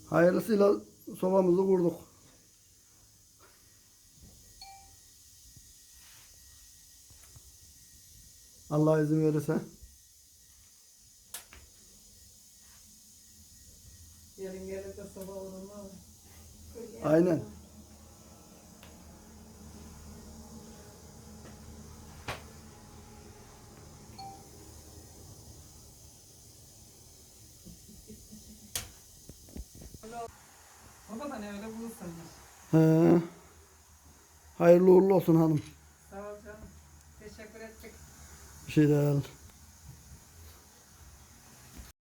Hayırlısıyla sobamızı kurduk. Allah izin verirse. Yarın gelip de sabah olur mu? Aynen. Baba da ne öyle bulursanız. He. Hayırlı uğurlu olsun hanım. Sağ ol canım. Teşekkür ettik. Bir şey değil.